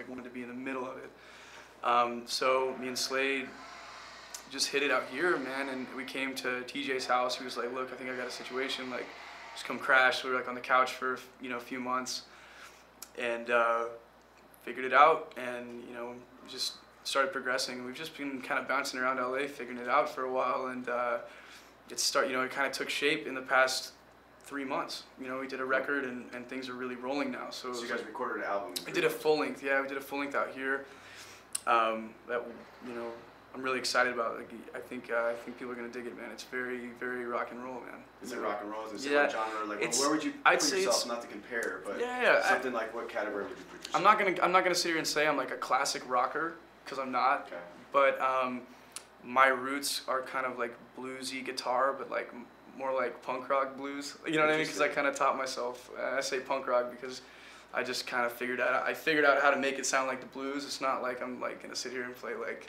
like wanted to be in the middle of it. So me and Slade just hit it out here, man, and we came to TJ's house. He was like, look, I think I got a situation, like, just come crash. So we were like on the couch for, you know, a few months, and figured it out, and, you know, just started progressing. We've just been kind of bouncing around LA, figuring it out for a while, and it kind of took shape in the past 3 months. You know, we did a record, and things are really rolling now. So you guys recorded an album? We did a full length, yeah, we did a full length out here. That, you know, I'm really excited about. Like, I think people are gonna dig it, man. It's very, very rock and roll, man. Is it rock and roll? Is it yeah, genre? Like, where would you put yourself? Not to compare, but something like what category would you put yourself? I'm not gonna sit here and say I'm like a classic rocker, because I'm not. Okay. But my roots are kind of like bluesy guitar, but like more like punk rock blues. You know what I mean? Because I kind of taught myself. I say punk rock because I just kind of figured out how to make it sound like the blues. It's not like I'm like gonna sit here and play like.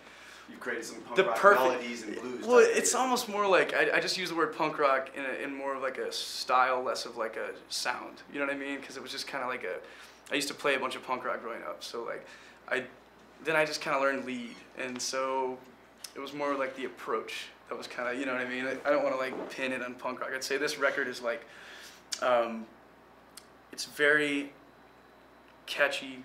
You've created some punk rock melodies and blues. Well, it's almost more like I just use the word punk rock in more of like a style, less of like a sound. You know what I mean? Because it was just kind of like I used to play a bunch of punk rock growing up, so like then I just kind of learned lead, and so it was more like the approach that was kind of, you know what I mean? I don't want to like pin it on punk rock. I'd say this record is like, it's very catchy,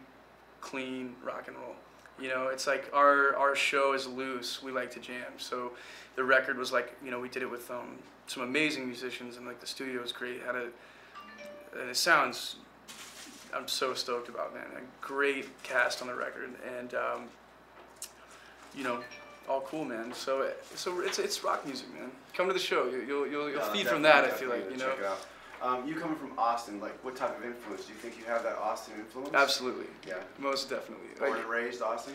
clean rock and roll. You know, it's like our show is loose. We like to jam. So the record was like, you know, we did it with some amazing musicians, and like the studio was great. And it sounds, I'm so stoked about, man. A great cast on the record, and you know, all cool, man. So it's rock music, man. Come to the show. You'll feed from that. I feel like, you know. Check it out. You coming from Austin, like what type of influence? Do you think you have that Austin influence? Absolutely. Yeah. Most definitely. Born and raised Austin?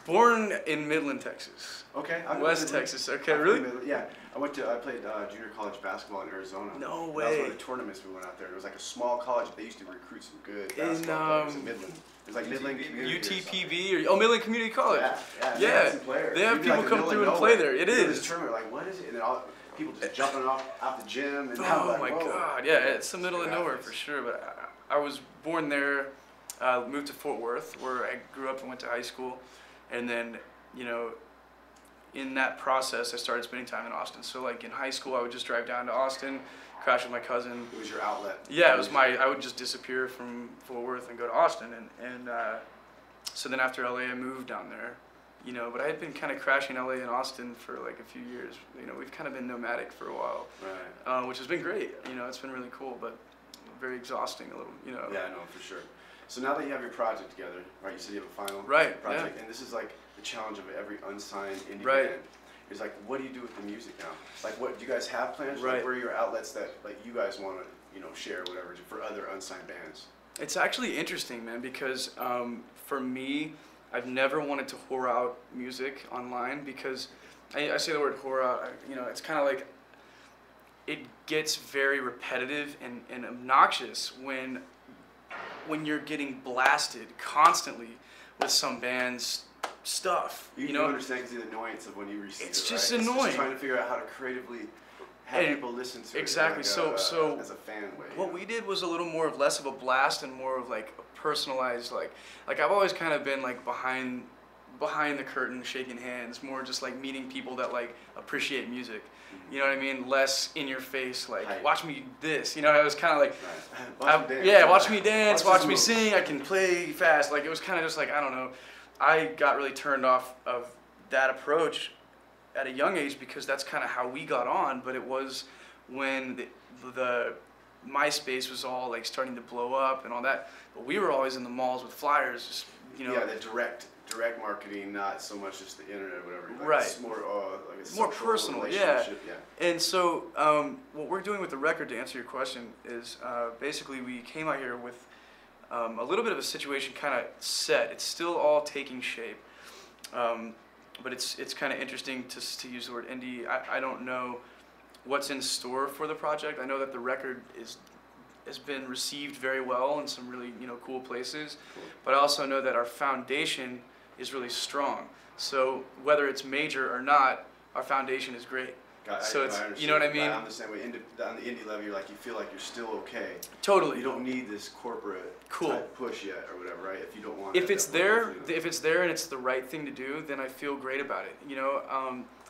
Born in Midland, Texas. Okay. West Texas. Okay, really? Yeah. I played junior college basketball in Arizona. No way. That was one of the tournaments we went out there. It was like a small college, but they used to recruit some good basketball players in Midland. It was like Midland Community. UTPB or Midland Community College. Yeah. They have people come through and play there. It is. This tournament, like, what is it? And then people just jumping out the gym. And oh my God, yeah, it's the middle of nowhere for sure. But I was born there, moved to Fort Worth, where I grew up and went to high school, and then, you know, in that process, I started spending time in Austin. So like in high school, I would just drive down to Austin, crash with my cousin. It was your outlet. Yeah, it was I would just disappear from Fort Worth and go to Austin, and so then after LA, I moved down there. You know, but I had been kind of crashing LA and Austin for like a few years. You know, we've kind of been nomadic for a while, right? Which has been great. You know, it's been really cool, but very exhausting a little. You know. Yeah, I know for sure. So now that you have your project together, right? You said you have a final project, and this is like the challenge of every unsigned indie band. Is like, what do you do with the music now? Like, what do you guys have plans? Like, where are your outlets that like you guys want to, you know, share whatever for other unsigned bands? It's actually interesting, man, because for me, I've never wanted to whore out music online, because I say the word whore out, you know, it's kind of like, it gets very repetitive and obnoxious when you're getting blasted constantly with some band's stuff. You know, understand the annoyance of when you receive it. It's just right? annoying. It's just trying to figure out how to creatively have people listen to exactly. it. Exactly. So as a fan way. What we did was a little more of less of a blast and more of like a personalized, like I've always kind of been like behind the curtain, shaking hands, more just like meeting people that like appreciate music. You know what I mean? Less in your face, like watch me this. You know, I was kind of like, watch me dance, watch me sing. I can play fast. Like it was kind of just like, I don't know. I got really turned off of that approach at a young age, because that's kind of how we got on. But it was when the MySpace was all like starting to blow up and all that. But we were always in the malls with flyers, just, you know. Yeah, the direct marketing, not so much just the internet or whatever. Like right. It's more like a more personal, yeah. Yeah. And so what we're doing with the record, to answer your question, is basically we came out here with a little bit of a situation kind of set. It's still all taking shape, but it's kind of interesting to use the word indie. I don't know what's in store for the project. I know that the record has been received very well in some really, you know, cool places, but I also know that our foundation is really strong. So whether it's major or not, our foundation is great. So it's, you know what I mean? I'm the same way. On the indie level, you're like, you feel like you're still okay. Totally. You don't need this corporate type push yet or whatever, right? If you don't want. If it's there, and it's the right thing to do, then I feel great about it. You know,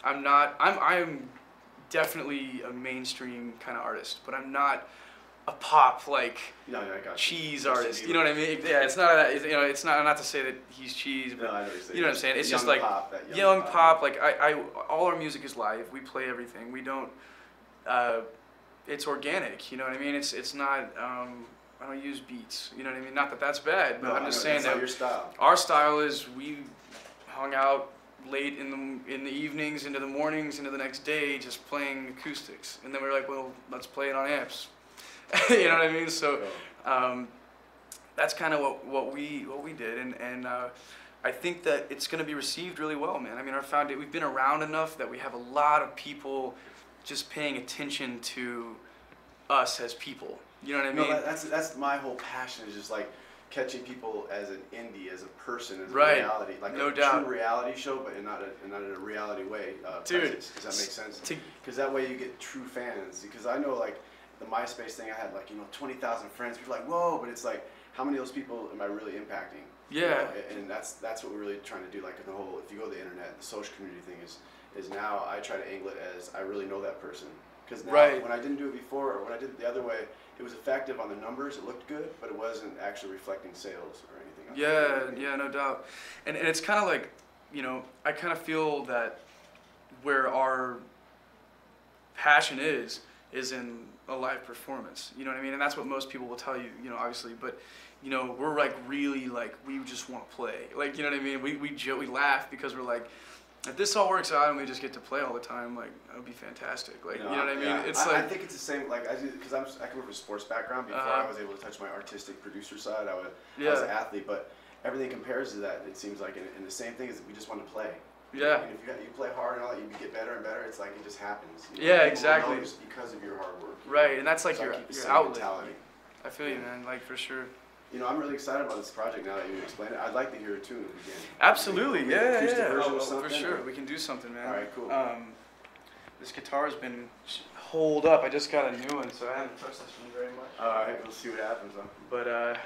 I'm definitely a mainstream kind of artist, but I'm not a pop cheese artist. You know what I mean? Yeah, it's not that. You know, it's not to say that he's cheese. But, no, I know what you're saying. You know what I'm saying? It's just like young pop. Like all our music is live. We play everything. We don't. It's organic. You know what I mean? It's not. I don't use beats. You know what I mean? Not that that's bad, but I'm just saying that your style. Our style is we hung out late in the evenings, into the mornings, into the next day, just playing acoustics, and then we were like, well, let's play it on amps. You know what I mean? So that's kind of what we did, and I think that it's going to be received really well, man. I mean, we've been around enough that we have a lot of people just paying attention to us as people. You know what I mean? No, that's my whole passion, is just like catching people as an indie, as a person, as a reality, like no a doubt. true reality show, but not in a reality way. Dude, does that make sense? Because that way you get true fans. Because I know, like, the MySpace thing, I had 20,000 friends. People are like, whoa, but it's like, how many of those people am I really impacting? Yeah. You know? And that's what we're really trying to do. Like, the whole, if you go to the internet, the social community thing is now I try to angle it as I really know that person. Because now, when I didn't do it before, or when I did it the other way, it was effective on the numbers, it looked good, but it wasn't actually reflecting sales or anything. Yeah, no doubt. And it's kind of like, you know, I kind of feel that where our passion is in a live performance. You know what I mean? And that's what most people will tell you, you know, obviously. But, you know, we're like really like, we just want to play. Like, you know what I mean? We laugh because we're like, if this all works out and we just get to play all the time, like, that would be fantastic. Like, you know what I mean? Yeah. It's like, I think it's the same. Like, because I come from a sports background. Before I was able to touch my artistic producer side, I was an athlete. But everything compares to that. It seems like, and the same thing is we just want to play. Yeah. And if you play hard and all that, you get better and better. It's like it just happens. Yeah, exactly. Just because of your hard work. Right, and that's like your outlet. Mentality. I feel you, man. Like, for sure. You know, I'm really excited about this project now that you explained it. I'd like to hear it too again. Absolutely, yeah. For sure. We can do something, man. All right, cool. This guitar's been holed up. I just got a new one, so I haven't touched this one very much. All right, we'll see what happens, though. But I'm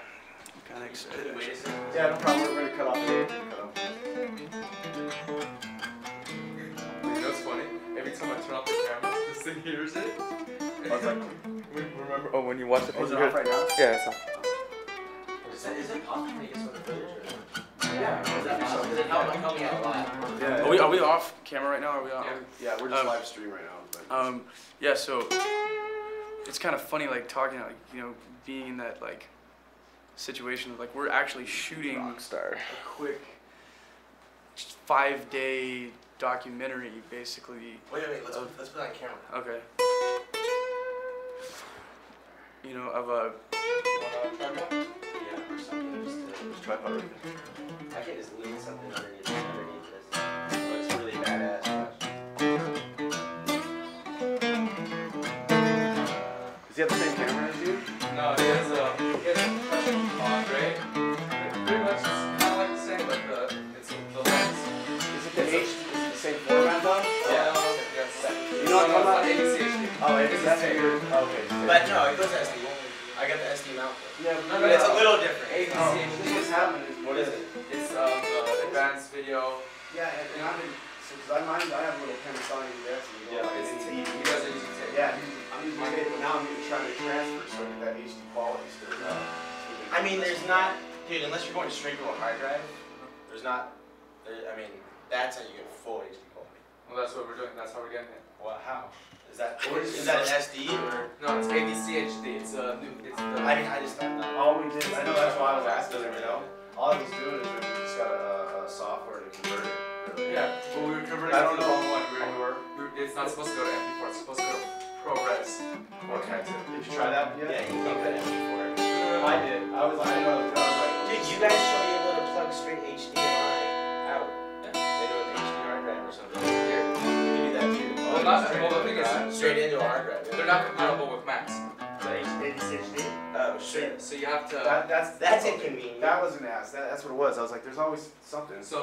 kind of excited. Wait a second. Yeah, no problem. We're gonna cut off. You know what's funny? Every time I turn off the camera, this thing hears it. I was like, remember? Oh, when you watch the is it off right now? Yeah, it's off. Is it possible to get some of the footage? Yeah. Is that possible? Because it helped me out a lot. Yeah. Are we off camera right now? Or are we on? Yeah, we're just live stream right now. Yeah, so it's kind of funny, like, talking, like, you know, being in that, like, situation of, like, we're actually shooting a quick 5-day documentary, basically. Wait, let's put it on camera. Okay. You know, of a... Yeah, or something. Just tripod right I can just lean something underneath this. Looks really badass. Does he have the same camera as you? No, he has a professional Andre. Pretty much it's kind of like the same, but it's the lens. Is it the same format though? Yeah, You know what I'm not ABC HD. Oh, that's weird. Okay. But no, it goes SD. I got the SD mount. Yeah, But it's a little different. ABC HD. What's happening is What is it? It's advanced video. Yeah, and I've been because I have a little Panasonic DS and He does it using tape. Yeah, I'm using my tape, but now I'm trying to transfer so I get that HD quality still. I mean, there's not, dude. Unless you're going straight to a hard drive, there's not. I mean, that's how you get full HD quality. Well, that's what we're doing. That's how we're getting it. Well, how? Is that an SD or? No, it's ABC HD. It's new. It's the. I mean, I just don't know. All we did, I know that's why I was asking, you know. All I was doing is we just got a software to convert it. Really. Yeah, but we were converting I it don't to the know. wrong one. It's not supposed to go to MP4. It's supposed to go to ProRes or Tatum. Did you try that yet? Yeah, you can get MP4. I did. I was like, Dude, you guys should be able to plug straight HDMI out. They do an HD hard drive or something. Here, you can do that too. Well, the thing is, straight into a hard drive. they're not compatible with Macs. Oh shit. So you have to. That's inconvenient. That was an ass. That's what it was. I was like, there's always something. So